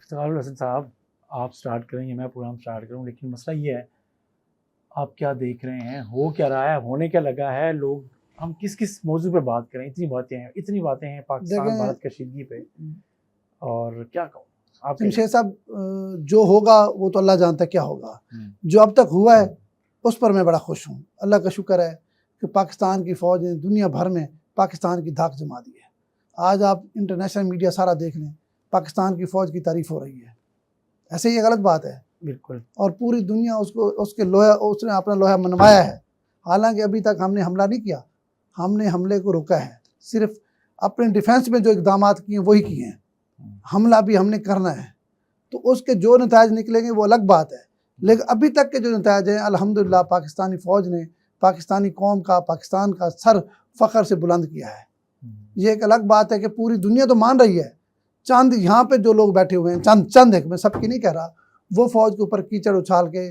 इफ्तिखारुल हसन साहब, आप स्टार्ट करेंगे, मैं प्रोग्राम स्टार्ट करूँ, लेकिन मसला ये है, आप क्या देख रहे हैं, हो क्या रहा है, होने क्या लगा है, लोग हम किस किस मौजू पे बात करें? इतनी बातें हैं पाकिस्तान भारत कशीदगी पे, और क्या कहूँ आप। जमशेद साहब, जो होगा वो तो अल्लाह जानता है क्या होगा। जो अब तक हुआ है उस पर मैं बड़ा खुश हूँ। अल्लाह का शुक्र है कि पाकिस्तान की फ़ौज ने दुनिया भर में पाकिस्तान की धाक जमा दी है। आज आप इंटरनेशनल मीडिया सारा देख लें, पाकिस्तान की फ़ौज की तारीफ़ हो रही है। ऐसे ये गलत बात है बिल्कुल, और पूरी दुनिया उसने अपना लोहा मनवाया है। हालांकि अभी तक हमने हमला नहीं किया, हमने हमले को रोका है। सिर्फ अपने डिफेंस में जो इक़दाम किए वही किए हैं। हमला भी हमने करना है, तो उसके जो नताइज निकलेंगे वो अलग बात है। लेकिन अभी तक के जो नताइज हैं, अल्हम्दुलिल्लाह पाकिस्तानी फ़ौज ने पाकिस्तानी कौम का, पाकिस्तान का सर फ़ख्र से बुलंद किया है। ये एक अलग बात है कि पूरी दुनिया तो मान रही है। चंद यहाँ पे जो लोग बैठे हुए हैं, चंद एक, मैं सबकी नहीं कह रहा, वो फ़ौज के ऊपर कीचड़ उछाल के,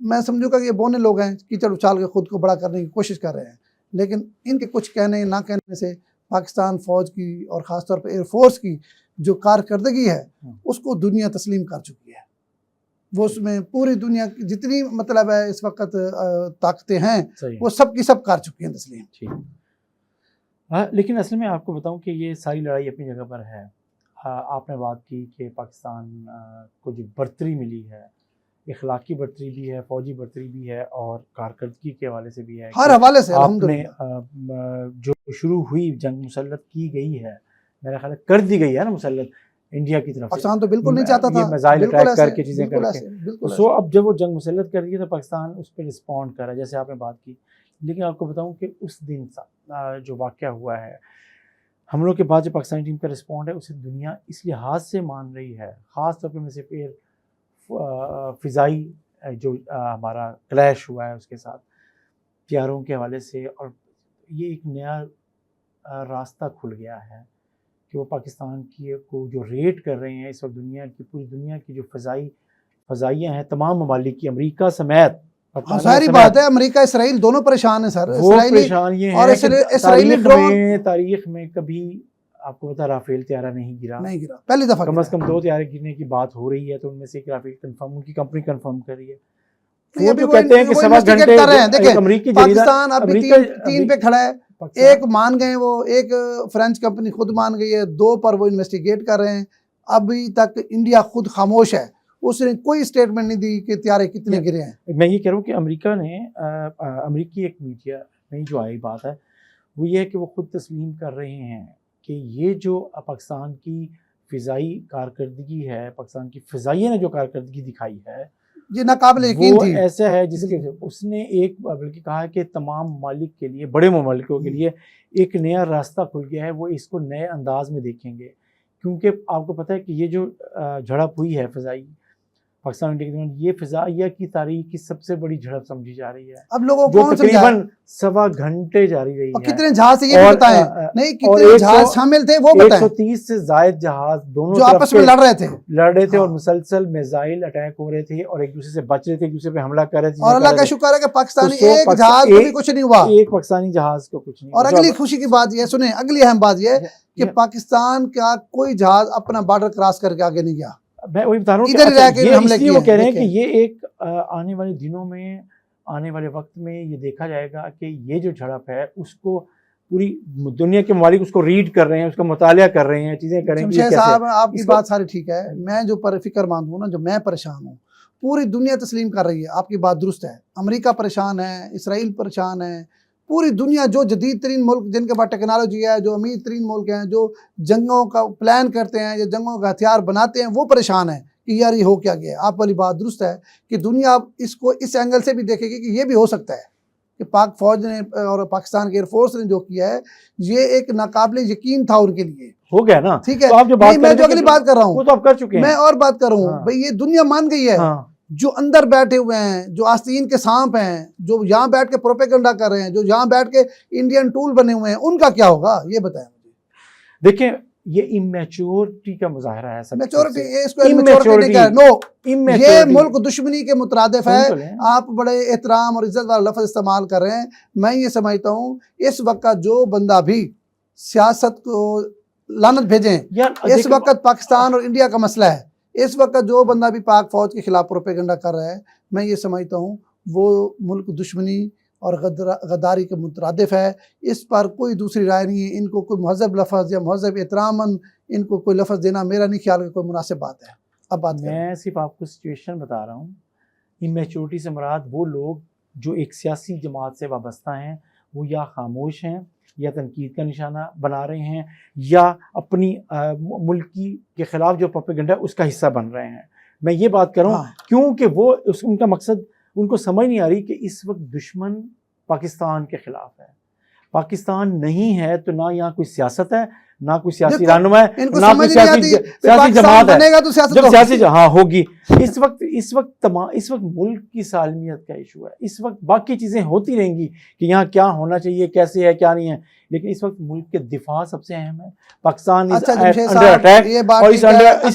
मैं समझूंगा कि ये बोने लोग हैं, कीचड़ उछाल के ख़ुद को बड़ा करने की कोशिश कर रहे हैं। लेकिन इनके कुछ कहने ना कहने से पाकिस्तान फ़ौज की और ख़ासतौर पर एयरफोर्स की जो कारकर्दगी है उसको दुनिया तस्लीम कर चुकी है। वो उसमें पूरी दुनिया की जितनी मतलब है इस वक्त ताकतें हैं वो सब की सब कर चुकी हैं तस्लीम। लेकिन असल में आपको बताऊं कि ये सारी लड़ाई अपनी जगह पर है। आपने बात की कि पाकिस्तान को जो बर्तरी मिली है, इखलाकी बर्तरी भी है, फ़ौजी बर्तरी भी है, और कारकर्दगी के हवाले से भी है। हर हवाले से आपने जो शुरू हुई जंग मुसल्लत की गई है, मेरा ख्याल कर दी गई है ना मुसल्लत इंडिया की तरफ से। पाकिस्तान तो बिल्कुल नहीं चाहता था, ये मिसाइल अटैक करके चीज़ें करके। सो अब जब वो जंग मुसल्लत कर रही है तो पाकिस्तान उस पर रिस्पॉन्ड कर रहा है, जैसे आपने बात की। लेकिन आपको बताऊं कि उस दिन जो वाक़या हुआ है, हम लोग के बाद जो पाकिस्तानी टीम का रिस्पॉन्ड है, उसे दुनिया इस लिहाज से मान रही है, ख़ास तौर पर मैं सिर्फ फ़िज़ाई जो हमारा क्लैश हुआ है उसके साथ प्यारों के हवाले से, और ये एक नया रास्ता खुल गया है कि वो पाकिस्तान की को जो रेट कर रहे हैं इस वक्त दुनिया की, पूरी दुनिया की जो फ़ज़ाइयाँ हैं तमाम ममालिक की, अमरीका समेत। सारी बात है, अमेरिका इसराइल दोनों परेशान है सर। वो परेशान ये है कि तारीख में कभी आपको पता राफेल त्यारा नहीं गिरा, पहली दफा कम से कम 2 त्यारे गिरने की बात हो रही है, तो उनमें से एक राफेल कंफर्म, उनकी कंपनी कंफर्म कर रही है। वो जो कहते हैं कि 7 घंटे कर रहे हैं। देखिए पाकिस्तान अभी 3 पे खड़ा है, एक मान गए, वो एक फ्रेंच कंपनी खुद मान गई है, 2 पर वो इन्वेस्टिगेट कर रहे हैं। अभी तक इंडिया खुद खामोश है, उसने कोई स्टेटमेंट नहीं दी कि त्यारे कितने गिरे हैं। मैं ये कह रहा हूँ कि अमेरिका ने अमेरिकी एक मीडिया में जो आई बात है वो ये है कि वो खुद तस्लीम कर रहे हैं कि ये जो पाकिस्तान की फ़िज़ाई कारकर्दगी है, पाकिस्तान की फ़िज़ाइया ने जो कारकर्दगी दिखाई है, ये नाकाबिल यकीन थी। ऐसा है जिसके उसने एक बल्कि कहा है कि तमाम ममालिक के लिए, बड़े ममालिकों के लिए एक नया रास्ता खुल गया है, वो इसको नए अंदाज में देखेंगे। क्योंकि आपको पता है कि ये जो झड़प हुई है फ़िज़ाई पाकिस्तान इंडिया के दरमियान, ये फ़िज़ाइया की तारीख की सबसे बड़ी झड़प समझी जा रही है। अब लोगों को तकरीबन 1.25 घंटे जारी रही है। कितने जहाज ये भी बताएं, नहीं कितने जहाज शामिल थे वो बताएं। 130 से ज़ायद जहाज दोनों जो आपस में लड़ रहे थे और मुसलसल मिसाइल अटैक हो रहे थे और एक दूसरे से बच रहे थे, एक दूसरे पे हमला कर रहे थे। और अल्लाह का शुक्र है कि पाकिस्तानी एक जहाज को भी कुछ नहीं हुआ, एक पाकिस्तानी जहाज को कुछ नहीं। और अगली खुशी की बात यह सुने, अगली अहम बात यह कि पाकिस्तान का कोई जहाज अपना बॉर्डर क्रॉस करके आगे नहीं गया। मैं वही बता रहा हूँ, इसलिए वो कह रहे हैं कि ये एक आने वाले दिनों में, आने वाले वक्त में ये देखा जाएगा कि ये जो झड़प है उसको पूरी दुनिया के ममालिक उसको रीड कर रहे हैं, उसका मुतालिया कर रहे हैं, चीज़ें करेंगे। जमशेद साहब आपकी बात सारी ठीक है, मैं जो फिक्रमंद हूँ ना, जो मैं परेशान हूँ, पूरी दुनिया तस्लीम कर रही है, आपकी बात दुरुस्त है। अमेरिका परेशान है, इसराइल परेशान है, पूरी दुनिया जो जदीद तरीन मुल्क जिनके पास टेक्नोलॉजी है, जो अमीर तरीन मुल्क हैं, जो जंगों का प्लान करते हैं, जो जंगों का हथियार बनाते हैं, वो परेशान है कि यार ये हो क्या गया। आप वाली बात दुरुस्त है कि दुनिया अब इसको इस एंगल से भी देखेगी कि ये भी हो सकता है कि पाक फौज ने और पाकिस्तान के एयरफोर्स ने जो किया है ये एक नाकाबिल यकीन था उनके लिए। हो गया ना, ठीक है। तो आप जो बात मैं जो अगली बात कर रहा हूँ वो तो आप कर चुके हैं, मैं और बात कर रहा हूँ। भाई ये दुनिया मान गई है, जो अंदर बैठे हुए हैं, जो आस्तीन के सांप हैं, जो यहाँ बैठ के प्रोपेगेंडा कर रहे हैं, जो यहाँ बैठ के इंडियन टूल बने हुए हैं, उनका क्या होगा ये बताएं मुझे। देखिए ये इमेच्योरिटी का मुजाहरा है, मैच्योरिटी, इसको इमेच्योरिटी नहीं नो, ये मुल्क दुश्मनी के मुतरादिफ है। आप बड़े एहतराम और इज्जत वाला लफ्ज़ इस्तेमाल कर रहे हैं। मैं ये समझता हूँ इस वक्त जो बंदा भी सियासत को लानत भेजें, इस वक्त पाकिस्तान और इंडिया का मसला है इस वक्त जो बंदा भी पाक फौज के खिलाफ प्रोपेगेंडा कर रहा है, मैं ये समझता हूँ वो मुल्क दुश्मनी और गद्दारी के मुतरादिफ है। इस पर कोई दूसरी राय नहीं है। इनको कोई महज़ब लफ्ज़ या महज़ब एहतरामन इनको कोई लफ्ज़ देना मेरा नहीं ख्याल कि कोई मुनासिब बात है। अब बात मैं सिर्फ आपको सिचुएशन बता रहा हूँ। इमेच्योरिटी से मुराद वो लोग जो एक सियासी जमात से वाबस्ता हैं, वो या खामोश हैं या तनकीद का निशाना बना रहे हैं या अपनी मुल्क के ख़िलाफ़ जो प्रोपेगेंडा है उसका हिस्सा बन रहे हैं। मैं ये बात कर रहा हूँ क्योंकि वो उनका मकसद उनको समझ नहीं आ रही कि इस वक्त दुश्मन पाकिस्तान के ख़िलाफ़ है। पाकिस्तान नहीं है तो ना यहाँ कोई सियासत है, ना कोई सियासी रहनुमा है, ना कोई सियासी जमात है। तो जब सियासी हाँ होगी। इस वक्त मुल्क की सालमियत का इशू है। इस वक्त बाकी चीज़ें होती रहेंगी कि यहाँ क्या होना चाहिए, कैसे है, क्या नहीं है, लेकिन इस वक्त मुल्क के दिफा सबसे अहम है। पाकिस्तान अंडर अटैक और इस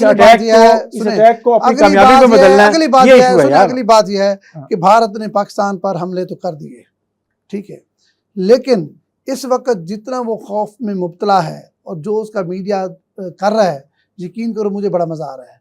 अटैक को अपनी कामयाबी में बदलना है। ये इशू है यार। अगली बात यह है कि भारत ने पाकिस्तान पर हमले तो कर दिए, ठीक है, लेकिन इस वक्त जितना वो खौफ में मुब्तला है और जो उसका मीडिया कर रहा है, यकीन करो मुझे बड़ा मज़ा आ रहा है।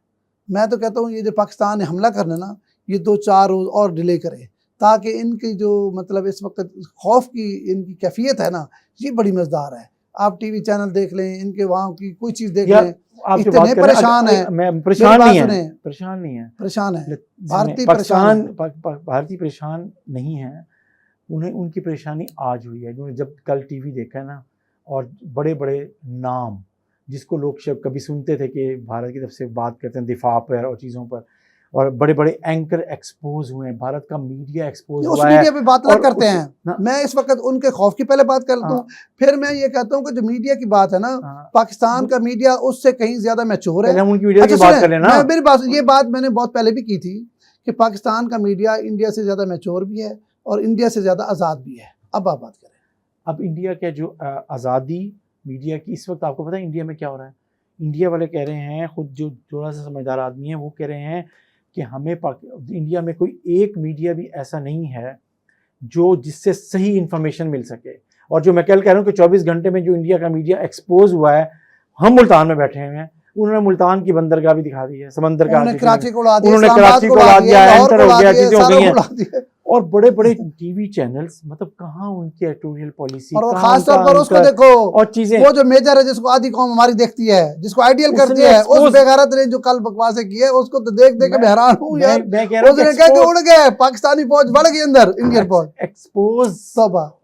मैं तो कहता हूँ ये जो पाकिस्तान ने हमला करना ना, ये 2-4 रोज़ और डिले करे ताकि इनकी जो मतलब इस वक्त खौफ की इनकी कैफियत है ना, ये बड़ी मज़ेदार है। आप टीवी चैनल देख लें, इनके वहाँ की कोई चीज़ देख लें, इतने परेशान है। मैं परेशान नहीं है, परेशान है भारतीय परेशान नहीं है। उन्हें उनकी परेशानी आज हुई है। उन्होंने जब कल टीवी देखा है ना, और बड़े बड़े नाम जिसको लोग कभी सुनते थे कि भारत की तरफ से बात करते हैं दिफा पर और चीज़ों पर, और बड़े बड़े एंकर एक्सपोज हुए हैं, भारत का मीडिया एक्सपोज हुआ है। मीडिया पे बात करते हैं। मैं इस वक्त उनके खौफ की पहले बात करता हूँ, फिर मैं ये कहता हूँ कि जो मीडिया की बात है ना, पाकिस्तान का मीडिया उससे कहीं ज्यादा मैच्योर है। उनकी मीडिया की बात कर लेना। मेरी बात, ये बात मैंने बहुत पहले भी की थी कि पाकिस्तान का मीडिया इंडिया से ज्यादा मैच्योर भी है और इंडिया से ज़्यादा आज़ाद भी है। अब आप बात करें। अब इंडिया के जो आज़ादी मीडिया की, इस वक्त आपको पता है इंडिया में क्या हो रहा है? इंडिया वाले कह रहे हैं, खुद जो थोड़ा सा समझदार आदमी है वो कह रहे हैं कि हमें इंडिया में कोई एक मीडिया भी ऐसा नहीं है जो जिससे सही इन्फॉर्मेशन मिल सके। और जो मैं कल कह रहा हूँ कि 24 घंटे में जो इंडिया का मीडिया एक्सपोज हुआ है, हम मुल्तान में बैठे हुए हैं, उन्होंने मुल्तान की बंदरगाह भी दिखा दी है, समंदर का उन्होंने कराची को ला दिया, एंटर हो गई है, चीजें हो गई हैं। और बड़े बड़े टीवी चैनल्स, मतलब कहाँ उनकी एडिटोरियल पॉलिसी, और खास तौर पर उसको देखो, और चीजें, वो जो मेजर है जिसको आधी कौम हमारी देखती है, जिसको आइडियल करती है, उस बेगैरत ने जो कल बकवासें की है उसको तो देख देख के मैं हैरान हूँ यार। उसने कहा कि उड़ गए, पाकिस्तानी फौज बढ़ गई अंदर, इंडियन फौज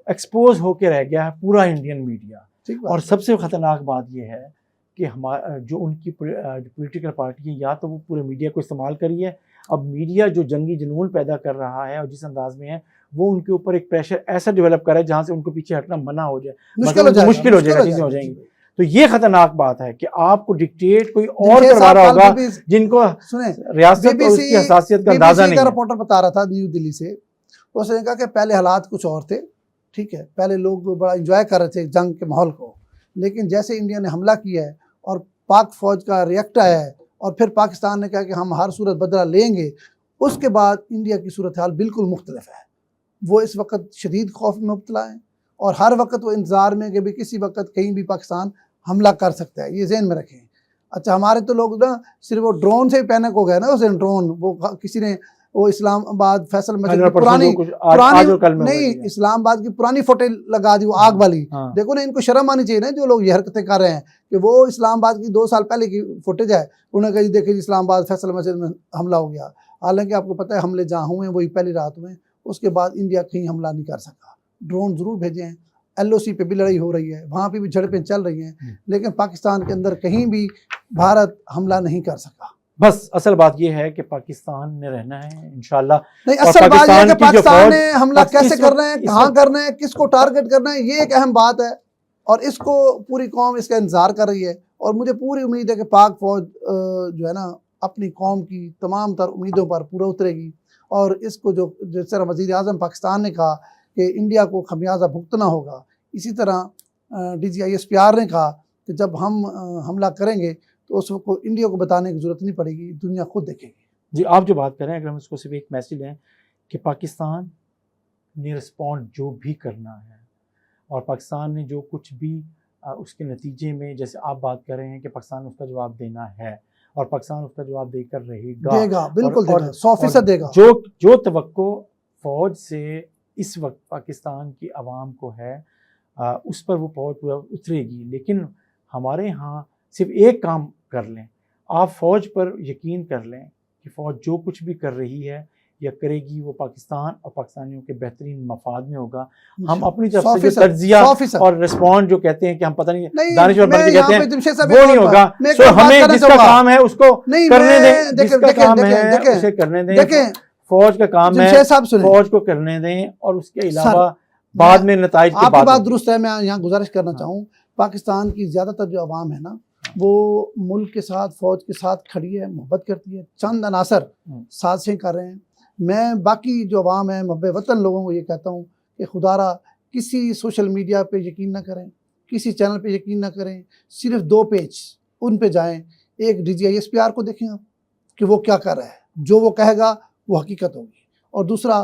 एक्सपोज होके रह गया है पूरा इंडियन मीडिया। और सबसे खतरनाक बात यह है कि हमारा जो उनकी पॉलिटिकल पार्टी है, या तो वो पूरे मीडिया को इस्तेमाल करी है। अब मीडिया जो जंगी जुनून पैदा कर रहा है और जिस अंदाज में है, वो उनके ऊपर एक प्रेशर ऐसा डेवलप कर रहा है जहाँ से उनको पीछे हटना मना हो जाए, मुश्किल हो जाएगा, चीज़ें हो जाएंगी। तो ये खतरनाक बात है कि आपको डिक्टेट कोई और करवा रहा होगा जिनको रियासत और उसकी हसासियत का अंदाजा नहीं है। रिपोर्टर बता रहा था न्यू दिल्ली से, उसने कहा कि पहले हालात कुछ और थे, ठीक है, पहले लोग बड़ा इंजॉय कर रहे थे जंग के माहौल को, लेकिन जैसे इंडिया ने हमला किया है और पाक फौज का रिएक्ट आया है और फिर पाकिस्तान ने कहा कि हम हर सूरत बदला लेंगे, उसके बाद इंडिया की सूरत हाल बिल्कुल मुख्तलिफ है। वो इस वक्त शदीद खौफ में मुब्तला है और हर वक्त वो इंतज़ार में कि भी किसी वक्त कहीं भी पाकिस्तान हमला कर सकता है, ये जहन में रखें। अच्छा, हमारे तो लोग ना सिर्फ वो ड्रोन से ही पैनिक हो गए ना, उस दिन ड्रोन वो किसी ने वो इस्लामाबाद फैसल मस्जिद पुरानी नहीं, इस्लामाबाद की पुरानी फुटेज लगा दी, वो आग वाली। देखो ना, इनको शर्म आनी चाहिए ना जो लोग ये हरकतें कर रहे हैं कि वो इस्लामाबाद की 2 साल पहले की फुटेज है, उन्होंने कहा देखिए इस्लामाबाद फैसल मस्जिद में हमला हो गया। हालांकि आपको पता है हमले जहाँ हुए वही पहली रात हुए, उसके बाद इंडिया कहीं हमला नहीं कर सका। ड्रोन ज़रूर भेजे हैं, LOC पे भी लड़ाई हो रही है, वहाँ पे भी झड़पें चल रही हैं, लेकिन पाकिस्तान के अंदर कहीं भी भारत हमला नहीं कर सका। बस असल बात यह है कि पाकिस्तान ने रहना है इंशाल्लाह। नहीं, असल बात यह है कि पाकिस्तान ने हमला कैसे करना है, कहाँ करना है, किसको टारगेट करना है, ये एक अहम बात है और इसको पूरी कौम इसका इंतजार कर रही है। और मुझे पूरी उम्मीद है कि पाक फौज जो है ना अपनी कौम की तमाम तर उम्मीदों पर पूरा उतरेगी और इसको जो जिस तरह वज़ीर आज़म पाकिस्तान ने कहा कि इंडिया को खमियाजा भुगतना होगा, इसी तरह DGISPR ने कहा कि जब हम हमला करेंगे तो उसको इंडिया को बताने की ज़रूरत नहीं पड़ेगी, दुनिया खुद देखेगी। जी, आप जो बात कर रहे हैं, अगर हम उसको सिर्फ एक मैसेज दें कि पाकिस्तान ने रिस्पॉन्ड जो भी करना है और पाकिस्तान ने जो कुछ भी उसके नतीजे में, जैसे आप बात कर रहे हैं कि पाकिस्तान उसका जवाब देना है, और पाकिस्तान उसका जवाब देकर रहेगा, देगा, बिल्कुल और देगा, 100% देगा। जो तवक्को फौज से इस वक्त पाकिस्तान की आवाम को है उस पर वो फौज पूरा उतरेगी। लेकिन हमारे यहाँ सिर्फ एक काम कर लें, आप फौज पर यकीन कर लें कि फ़ौज जो कुछ भी कर रही है या करेगी वो पाकिस्तान और पाकिस्तानियों के बेहतरीन मफाद में होगा। हम अपनी तरफ से जो तज्जिया और रिस्पॉन्ड जो कहते हैं कि हम पता नहीं दानिश और बल्कि कहते हैं वो नहीं होगा। तो हमें जिसका काम है उसको करने दें, जिसका काम है उसे करने दें। फौज का काम है, फौज को करने दें, और उसके अलावा बाद में नताइज की आपकी बात दुरुस्त है। मैं यहाँ गुजारिश करना चाहूँ, पाकिस्तान की ज़्यादातर जो आवाम है ना, वो मुल्क के साथ, फौज के साथ खड़ी है, मोहब्बत करती है। चंद अनासर साजिशें कर रहे हैं। मैं बाकी जो आवाम है, मुहब्बे वतन लोगों को ये कहता हूँ कि खुदारा किसी सोशल मीडिया पे यकीन ना करें, किसी चैनल पे यकीन ना करें। सिर्फ 2 पेज उन पे जाएं। एक DGISPR को देखें आप कि वो क्या कर रहा है, जो वो कहेगा वो हकीकत होगी। और दूसरा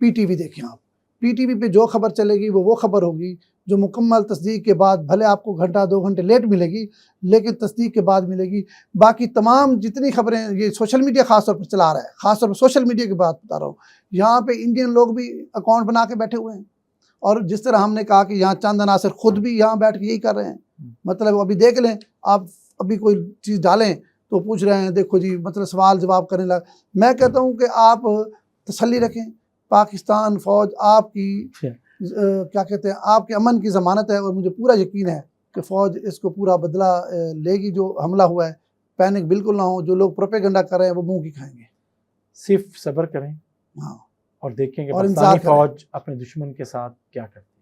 PTV देखें आप, PTV पे जो खबर चलेगी वो खबर होगी जो मुकम्मल तस्दीक के बाद, भले आपको घंटा 2 घंटे लेट मिलेगी, लेकिन तस्दीक के बाद मिलेगी। बाकी तमाम जितनी खबरें ये सोशल मीडिया ख़ास तौर पर चला रहा है, ख़ास तौर पर सोशल मीडिया की बात बता रहा हूँ, यहाँ पे इंडियन लोग भी अकाउंट बना के बैठे हुए हैं। और जिस तरह हमने कहा कि यहाँ चंद अनासर खुद भी यहाँ बैठ के यही कर रहे हैं। मतलब अभी देख लें आप, अभी कोई चीज़ डालें तो पूछ रहे हैं, देखो जी, मतलब सवाल जवाब करने लगा। मैं कहता हूँ कि आप तसल्ली रखें, पाकिस्तान फ़ौज आपकी क्या कहते हैं, आपके अमन की ज़मानत है। और मुझे पूरा यकीन है कि फ़ौज इसको पूरा बदला लेगी जो हमला हुआ है। पैनिक बिल्कुल ना हो, जो लोग प्रोपेगेंडा कर रहे हैं वो मुंह की खाएंगे। सिर्फ सब्र करें, हाँ, और देखें कि पाकिस्तानी फ़ौज अपने दुश्मन के साथ क्या करती है।